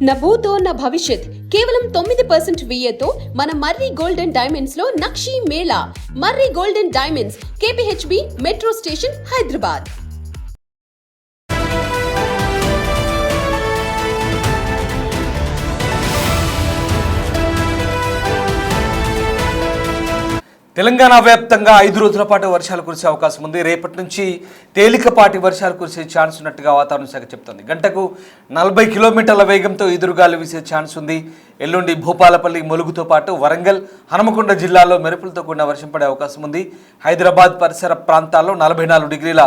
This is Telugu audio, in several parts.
నా భూతో నా భవిష్యత్ కేవలం 9% VAతో మన మర్రి గోల్డ్ అండ్ డైమండ్స్ లో నక్షి మేళా. Marri gold and diamonds, KPHB metro station, Hyderabad. Telangana వ్యాప్తంగా 5 రోజుల పాటు వర్షాలు కురిసే అవకాశం ఉంది. రేపటి నుంచి తేలికపాటి వర్షాలు కురిసే ఛాన్స్ ఉన్నట్టుగా వాతావరణ శాఖ చెప్తోంది. గంటకు 40 కిలోమీటర్ల వేగంతో ఎదురుగాలు వీసే ఛాన్స్ ఉంది. ఎల్లుండి భూపాలపల్లి, ములుగుతో పాటు వరంగల్, హనుమకొండ జిల్లాల్లో మెరుపులతో కూడిన వర్షం పడే అవకాశం ఉంది. హైదరాబాద్ పరిసర ప్రాంతాల్లో 44 డిగ్రీల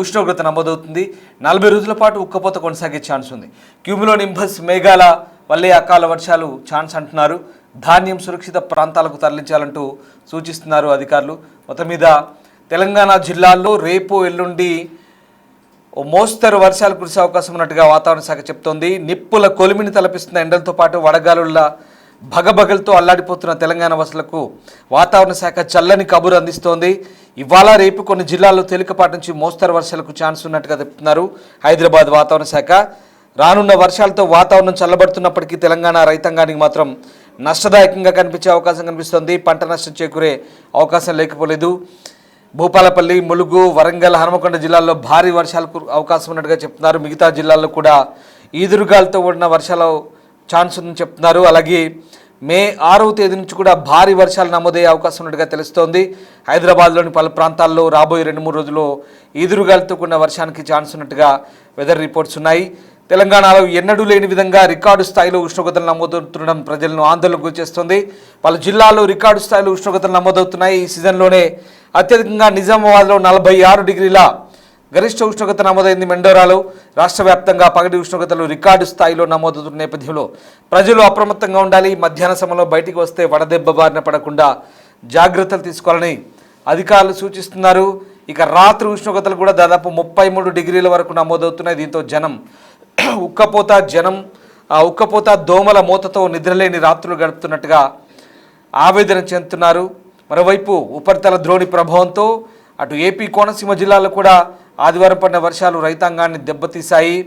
ఉష్ణోగ్రత నమోదవుతుంది. 40 రోజుల పాటు ఉక్కపోత కొనసాగే ఛాన్స్ ఉంది. క్యూములో నింబస్ మేఘాల వల్లే అకాల వర్షాలు ఛాన్స్ అంటున్నారు. ధాన్యం సురక్షిత ప్రాంతాలకు తరలించాలంటూ సూచిస్తున్నారు అధికారులు. మొత్తం మీద తెలంగాణ జిల్లాల్లో రేపు ఎల్లుండి మోస్తరు వర్షాలు కురిసే అవకాశం ఉన్నట్టుగా వాతావరణ శాఖ చెప్తోంది. నిప్పుల కొలిమిని తలపిస్తున్న ఎండలతో పాటు వడగాలుల భగభగలతో అల్లాడిపోతున్న తెలంగాణ వాసులకు వాతావరణ శాఖ చల్లని కబురు అందిస్తోంది. ఇవాళ రేపు కొన్ని జిల్లాల్లో తేలికపాటి నుంచి మోస్తరు వర్షాలకు ఛాన్స్ ఉన్నట్టుగా చెప్తున్నారు హైదరాబాద్ వాతావరణ శాఖ. రానున్న వర్షాలతో వాతావరణం చల్లబడుతున్నప్పటికీ తెలంగాణ రైతాంగానికి మాత్రం నష్టదాయకంగా కనిపించే అవకాశం కనిపిస్తోంది. పంట నష్టం చేకూరే అవకాశం లేకపోలేదు. భూపాలపల్లి, ములుగు, వరంగల్, హనుమకొండ జిల్లాల్లో భారీ వర్షాలకు అవకాశం ఉన్నట్టుగా చెప్తున్నారు. మిగతా జిల్లాల్లో కూడా ఈదురుగాలతో కూడిన వర్షాలు ఛాన్స్ ఉందని చెప్తున్నారు. అలాగే మే 6వ తేదీ నుంచి కూడా భారీ వర్షాలు నమోదయ్యే అవకాశం ఉన్నట్టుగా తెలుస్తోంది. హైదరాబాద్లోని పలు ప్రాంతాల్లో రాబోయే 2-3 రోజుల్లో ఈదురుగాలతో కూడిన వర్షానికి ఛాన్స్ ఉన్నట్టుగా వెదర్ రిపోర్ట్స్ ఉన్నాయి. తెలంగాణలో ఎన్నడూ లేని విధంగా రికార్డు స్థాయిలో ఉష్ణోగ్రతలు నమోదవుతుండడం ప్రజలను ఆందోళనకు గురిచేస్తుంది. పలు జిల్లాల్లో రికార్డు స్థాయిలో ఉష్ణోగ్రతలు నమోదవుతున్నాయి. ఈ సీజన్లోనే అత్యధికంగా నిజామాబాద్లో 46 డిగ్రీల గరిష్ట ఉష్ణోగ్రత నమోదైంది. మెండోరాలో రాష్ట్ర వ్యాప్తంగా పగటి ఉష్ణోగ్రతలు రికార్డు స్థాయిలో నమోదవుతున్న నేపథ్యంలో ప్రజలు అప్రమత్తంగా ఉండాలి. మధ్యాహ్న సమయంలో బయటికి వస్తే వడదెబ్బ బారిన పడకుండా జాగ్రత్తలు తీసుకోవాలని అధికారులు సూచిస్తున్నారు. ఇక రాత్రి ఉష్ణోగ్రతలు కూడా దాదాపు 33 డిగ్రీల వరకు నమోదవుతున్నాయి. దీంతో ఉక్కపోత దోమల మూతతో నిద్రలేని రాత్రులు గడుపుతున్నట్టుగా ఆవేదన చెందుతున్నారు. మరోవైపు ఉపరితల ద్రోణి ప్రభావంతో అటు ఏపీ, కోనసీమ జిల్లాల్లో కూడా ఆదివారం పడిన వర్షాలు రైతాంగాన్ని దెబ్బతీశాయి.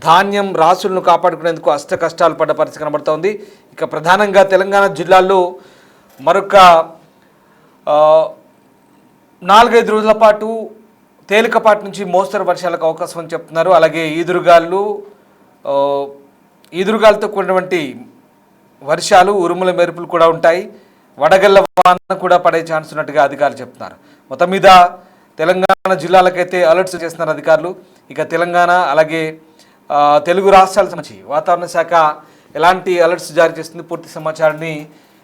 ధాన్యం రాసులను కాపాడుకునేందుకు అష్ట కష్టాలు పడ్డ పరిస్థితి కనబడుతోంది. ఇక ప్రధానంగా తెలంగాణ జిల్లాల్లో మరొక 4-5 రోజుల పాటు తేలికపాటి నుంచి మోస్తరు వర్షాలకు అవకాశం అని చెప్తున్నారు. అలాగే ఈదురుగాలతో కూడినటువంటి వర్షాలు, ఉరుముల మెరుపులు కూడా ఉంటాయి. వడగళ్ల వాన కూడా పడే ఛాన్స్ ఉన్నట్టుగా అధికారులు చెప్తున్నారు. మొత్తం మీద తెలంగాణ జిల్లాలకైతే అలర్ట్స్ చేస్తున్నారు అధికారులు. ఇక తెలంగాణ అలాగే తెలుగు రాష్ట్రాలకు సంబంధించి వాతావరణ శాఖ ఎలాంటి అలర్ట్స్ జారీ చేస్తుంది, పూర్తి సమాచారాన్ని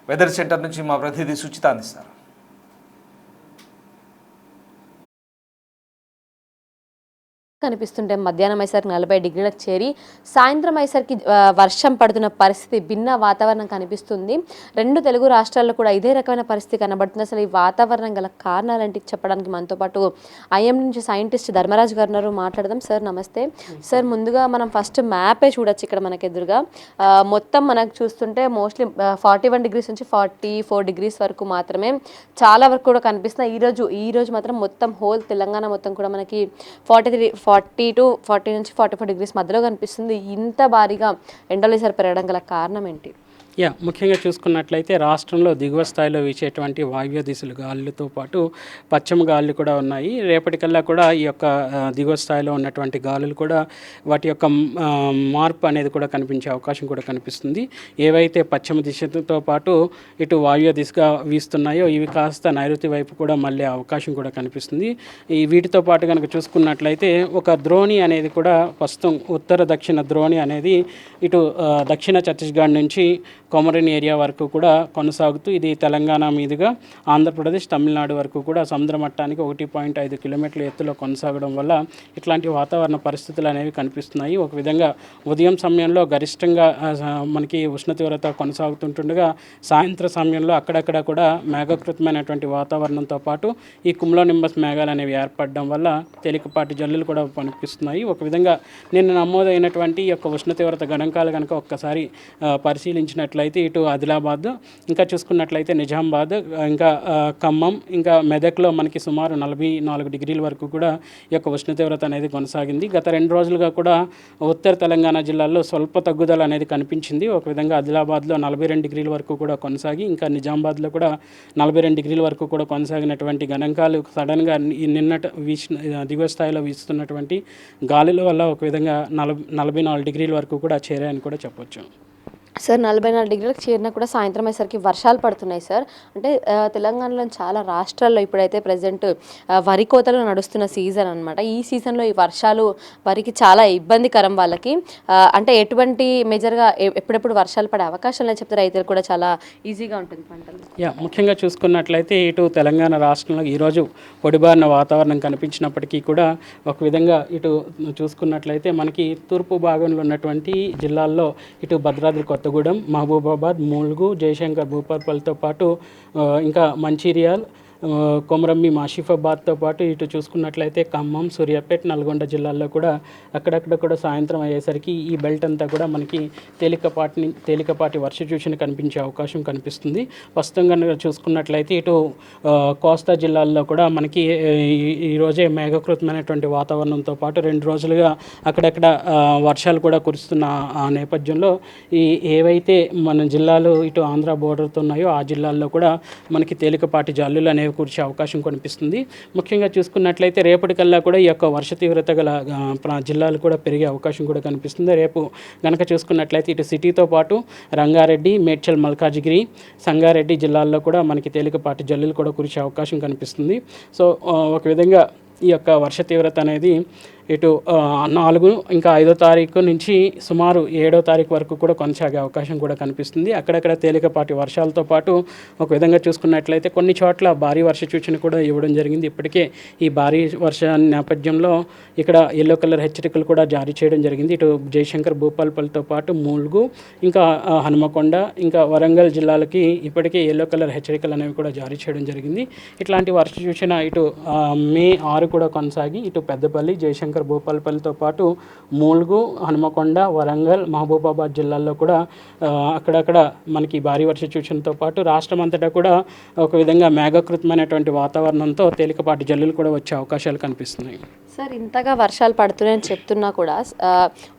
వెదర్ సెంటర్ నుంచి మా ప్రతినిధి సుచిత అందిస్తారు. కనిపిస్తుంటే మధ్యాహ్నం అయ్యేసరికి 40 డిగ్రీలకు చేరి సాయంత్రం అయ్యేసరికి వర్షం పడుతున్న పరిస్థితి, భిన్న వాతావరణం కనిపిస్తుంది. 2 తెలుగు రాష్ట్రాల్లో కూడా ఇదే రకమైన పరిస్థితి కనబడుతుంది. అసలు ఈ వాతావరణం గల కారణాలంటే చెప్పడానికి మనతో పాటు ఐఎం నుంచి సైంటిస్ట్ ధర్మరాజు గారు ఉన్నారు. మాట్లాడదాం. సార్ నమస్తే. సార్ ముందుగా మనం ఫస్ట్ మ్యాపే చూడొచ్చు. ఇక్కడ మనకు ఎదురుగా మొత్తం మనకు చూస్తుంటే మోస్ట్లీ 41 డిగ్రీస్ నుంచి 44 డిగ్రీస్ వరకు మాత్రమే చాలా వరకు కూడా కనిపిస్తున్నాయి. ఈ రోజు మాత్రం మొత్తం హోల్ తెలంగాణ మొత్తం కూడా మనకి 40 నుంచి 44 డిగ్రీస్ మధ్యలో కనిపిస్తుంది. ఇంత భారీగా ఎండలు పెరగడం గల కారణం ఏంటి? ముఖ్యంగా చూసుకున్నట్లయితే రాష్ట్రంలో దిగువ స్థాయిలో వీచేటువంటి వాయువ్య దిశలు గాలులతో పాటు పశ్చిమ గాలులు కూడా ఉన్నాయి. రేపటికల్లా కూడా ఈ యొక్క దిగువ స్థాయిలో ఉన్నటువంటి గాలులు కూడా వాటి యొక్క మార్పు అనేది కూడా కనిపించే అవకాశం కూడా కనిపిస్తుంది. ఏవైతే పశ్చిమ దిశతో పాటు ఇటు వాయువ్య దిశగా వీస్తున్నాయో ఇవి కాస్త నైరుతి వైపు కూడా మళ్ళీ అవకాశం కూడా కనిపిస్తుంది. ఈ వీటితో పాటు కనుక చూసుకున్నట్లయితే ఒక ద్రోణి అనేది కూడా ప్రస్తుతం ఉత్తర దక్షిణ ద్రోణి అనేది ఇటు దక్షిణ ఛత్తీస్గఢ్ నుంచి కొమరిన్ ఏరియా వరకు కూడా కొనసాగుతూ ఇది తెలంగాణ మీదుగా ఆంధ్రప్రదేశ్, తమిళనాడు వరకు కూడా సముద్ర మట్టానికి 1.5 కిలోమీటర్ల ఎత్తులో కొనసాగడం వల్ల ఇట్లాంటి వాతావరణ పరిస్థితులు అనేవి కనిపిస్తున్నాయి. ఒక విధంగా ఉదయం సమయంలో గరిష్టంగా మనకి ఉష్ణ తీవ్రత కొనసాగుతుంటుండగా సాయంత్ర సమయంలో అక్కడక్కడ కూడా మేఘకృతమైనటువంటి వాతావరణంతో పాటు ఈ కుమ్లో నింబస్ మేఘాలు అనేవి ఏర్పడడం వల్ల తేలికపాటి జల్లులు కూడా కనిపిస్తున్నాయి. ఒక విధంగా నిన్న నమోదైనటువంటి ఈ యొక్క ఉష్ణ తీవ్రత గణాంకాలు కనుక ఒక్కసారి పరిశీలించినట్లయితే చూసుకున్నట్లయితే ఇటు ఆదిలాబాద్, ఇంకా చూసుకున్నట్లయితే నిజామాబాద్, ఇంకా ఖమ్మం, ఇంకా మెదక్లో మనకి సుమారు 44 డిగ్రీల వరకు కూడా ఈ యొక్క ఉష్ణ తీవ్రత అనేది కొనసాగింది. గత 2 రోజులుగా కూడా ఉత్తర తెలంగాణ జిల్లాల్లో స్వల్ప తగ్గుదల అనేది కనిపించింది. ఒక విధంగా ఆదిలాబాద్లో 42 డిగ్రీల వరకు కూడా కొనసాగి, ఇంకా నిజామాబాద్లో కూడా 42 డిగ్రీల వరకు కూడా కొనసాగినటువంటి గణాంకాలు సడన్గా నిన్నట దిగువ స్థాయిలో వీస్తున్నటువంటి గాలుల వల్ల ఒక విధంగా 44 డిగ్రీల వరకు కూడా చేరాయని కూడా చెప్పొచ్చు. సార్ 44 డిగ్రీలకు చేరినా కూడా సాయంత్రం అయ్యేసరికి వర్షాలు పడుతున్నాయి సార్. అంటే తెలంగాణలో చాలా రాష్ట్రాల్లో ఇప్పుడైతే ప్రజెంట్ వరి కోతలు నడుస్తున్న సీజన్ అనమాట. ఈ సీజన్లో ఈ వర్షాలు వరికి చాలా ఇబ్బందికరం వాళ్ళకి. అంటే ఎటువంటి మేజర్గా ఎప్పుడెప్పుడు వర్షాలు పడే అవకాశాలు చెప్తే రైతులు కూడా చాలా ఈజీగా ఉంటుంది పంటలు. ముఖ్యంగా చూసుకున్నట్లయితే ఇటు తెలంగాణ రాష్ట్రంలో ఈరోజు పొడిబారిన వాతావరణం కనిపించినప్పటికీ కూడా ఒక విధంగా ఇటు చూసుకున్నట్లయితే మనకి తూర్పు భాగంలో ఉన్నటువంటి జిల్లాల్లో ఇటు భద్రాద్రి కొత్తగూడెం, మహబూబాబాద్, ములుగు, జయశంకర్ భూపాలపల్లితో పాటు ఇంకా మంచిర్యాల్, కొమరంభి, ఆసిఫాబాద్తో పాటు ఇటు చూసుకున్నట్లయితే ఖమ్మం, సూర్యాపేట, నల్గొండ జిల్లాల్లో కూడా అక్కడక్కడ కూడా సాయంత్రం అయ్యేసరికి ఈ బెల్ట్ అంతా కూడా మనకి తేలికపాటి వర్ష సూచన కనిపించే అవకాశం కనిపిస్తుంది. ప్రస్తుతంగా చూసుకున్నట్లయితే ఇటు కోస్తా జిల్లాల్లో కూడా మనకి ఈరోజే మేఘకృతమైనటువంటి వాతావరణంతో పాటు 2 రోజులుగా అక్కడక్కడ వర్షాలు కూడా కురుస్తున్న ఆ నేపథ్యంలో ఏవైతే మన జిల్లాలు ఇటు ఆంధ్ర బోర్డర్తో ఉన్నాయో ఆ జిల్లాల్లో కూడా మనకి తేలికపాటి జల్లులు అనేవి కురిసే అవకాశం కనిపిస్తుంది. ముఖ్యంగా చూసుకున్నట్లయితే రేపటికల్లా కూడా ఈ యొక్క వర్ష తీవ్రత గల జిల్లాలు కూడా పెరిగే అవకాశం కూడా కనిపిస్తుంది. రేపు కనుక చూసుకున్నట్లయితే ఇటు సిటీతో పాటు రంగారెడ్డి, మేడ్చల్, మల్కాజిగిరి, సంగారెడ్డి జిల్లాల్లో కూడా మనకి తేలికపాటి జల్లులు కూడా కురిసే అవకాశం కనిపిస్తుంది. సో ఒక విధంగా ఈ యొక్క వర్ష తీవ్రత అనేది ఇటు 4 ఇంకా 5వ తారీఖు నుంచి సుమారు 7వ తారీఖు వరకు కూడా కొనసాగే అవకాశం కూడా కనిపిస్తుంది. అక్కడక్కడ తేలికపాటి వర్షాలతో పాటు ఒక విధంగా చూసుకున్నట్లయితే కొన్ని చోట్ల భారీ వర్ష సూచన కూడా ఇవ్వడం జరిగింది. ఇప్పటికే ఈ భారీ వర్ష నేపథ్యంలో ఇక్కడ ఎల్లో కలర్ హెచ్చరికలు కూడా జారీ చేయడం జరిగింది. ఇటు జయశంకర్ భూపాలపల్లితో పాటు ములుగు, ఇంకా హనుమకొండ, ఇంకా వరంగల్ జిల్లాలకి ఇప్పటికే ఎల్లో కలర్ హెచ్చరికలు అనేవి కూడా జారీ చేయడం జరిగింది. ఇట్లాంటి వర్ష సూచన ఇటు మే 6 కూడా కొనసాగి ఇటు పెద్దపల్లి, జయశంకర్ భూపాలపల్లితో పాటు ములుగు, హనుమకొండ, వరంగల్, మహబూబాబాద్ జిల్లాల్లో కూడా అక్కడక్కడ మనకి భారీ వర్ష సూచనతో పాటు రాష్ట్రం అంతటా కూడా ఒక విధంగా మేఘకృతమైనటువంటి వాతావరణంతో తేలికపాటి జల్లులు కూడా వచ్చే అవకాశాలు కనిపిస్తున్నాయి. సార్ ఇంతగా వర్షాలు పడుతున్నాయని చెప్తున్నా కూడా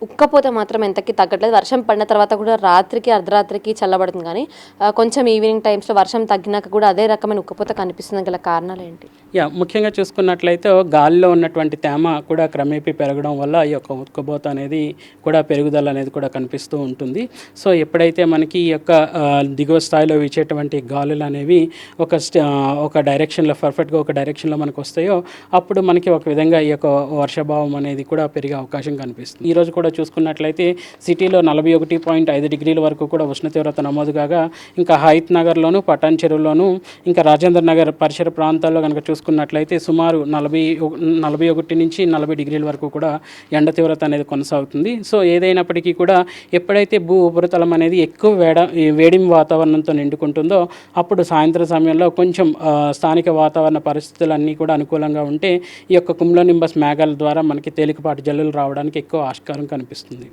ఉక్కపోత మాత్రం ఎంతకి తగ్గట్లేదు. వర్షం పడిన తర్వాత కూడా రాత్రికి అర్ధరాత్రికి చల్లబడుతుంది, కానీ కొంచెం ఈవినింగ్ టైమ్స్లో వర్షం తగ్గినాక కూడా అదే రకమైన ఉక్కపోత కనిపిస్తుంది. గల కారణాలు ఏంటి? ముఖ్యంగా చూసుకున్నట్లయితే గాలిలో ఉన్నటువంటి తేమ కూడా క్రమేపీ పెరగడం వల్ల ఈ యొక్క ఉక్కపోత అనేది కూడా పెరుగుదల అనేది కూడా కనిపిస్తూ ఉంటుంది. సో ఎప్పుడైతే మనకి ఈ యొక్క దిగువ స్థాయిలో వీచేటువంటి గాలులు అనేవి ఒక డైరెక్షన్లో పర్ఫెక్ట్గా ఒక డైరెక్షన్లో మనకు వస్తాయో అప్పుడు మనకి ఒక విధంగా ఈ యొక్క వర్షభావం అనేది కూడా పెరిగే అవకాశం కనిపిస్తుంది. ఈరోజు కూడా చూసుకున్నట్లయితే సిటీలో 41.5 డిగ్రీల వరకు కూడా ఉష్ణ తీవ్రత నమోదు కాగా, ఇంకా హైత్ నగర్లోను, పటాన్ చెరువులోను, ఇంకా రాజేంద్ర నగర్ పరిసర ప్రాంతాల్లో కనుక చూసుకున్నట్లయితే సుమారు 41 నుంచి 40 డిగ్రీల వరకు కూడా ఎండ తీవ్రత అనేది కొనసాగుతుంది. సో ఏదైనప్పటికీ కూడా ఎప్పుడైతే భూ ఉపరితలం అనేది ఎక్కువ వేడిమి వాతావరణంతో నిండుకుంటుందో అప్పుడు సాయంత్రం సమయంలో కొంచెం స్థానిక వాతావరణ పరిస్థితులన్నీ కూడా అనుకూలంగా ఉంటే ఈ యొక్క కుమ్లోనింబస్ మేఘాల ద్వారా మనకి తేలికపాటి జల్లులు రావడానికి ఎక్కువ ఆస్కారం కనిపిస్తుంది.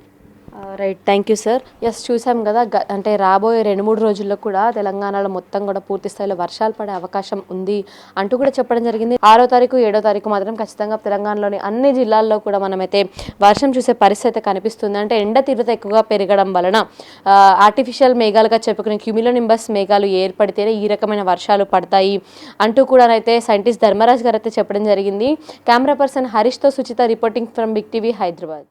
Right, thank you sir. చూసాం కదా, అంటే రాబోయే 2-3 రోజుల్లో కూడా తెలంగాణలో మొత్తం కూడా పూర్తి స్థాయిలో వర్షాలు పడే అవకాశం ఉంది అంటూ కూడా చెప్పడం జరిగింది. 6వ తారీఖు 7వ తారీఖు మాత్రం ఖచ్చితంగా తెలంగాణలోని అన్ని జిల్లాల్లో కూడా మనమైతే వర్షం చూసే పరిస్థితి కనిపిస్తుంది. అంటే ఎండ తీవ్రత ఎక్కువగా పెరగడం వలన ఆర్టిఫిషియల్ మేఘాలుగా చెప్పుకునే క్యూమిలోనింబస్ మేఘాలు ఏర్పడితేనే ఈ రకమైన వర్షాలు పడతాయి అంటూ కూడా అయితే సైంటిస్ట్ ధర్మరాజ్ గారు అయితే చెప్పడం జరిగింది. కెమెరా పర్సన్ హరీష్తో Suchitha reporting from big TV, Hyderabad.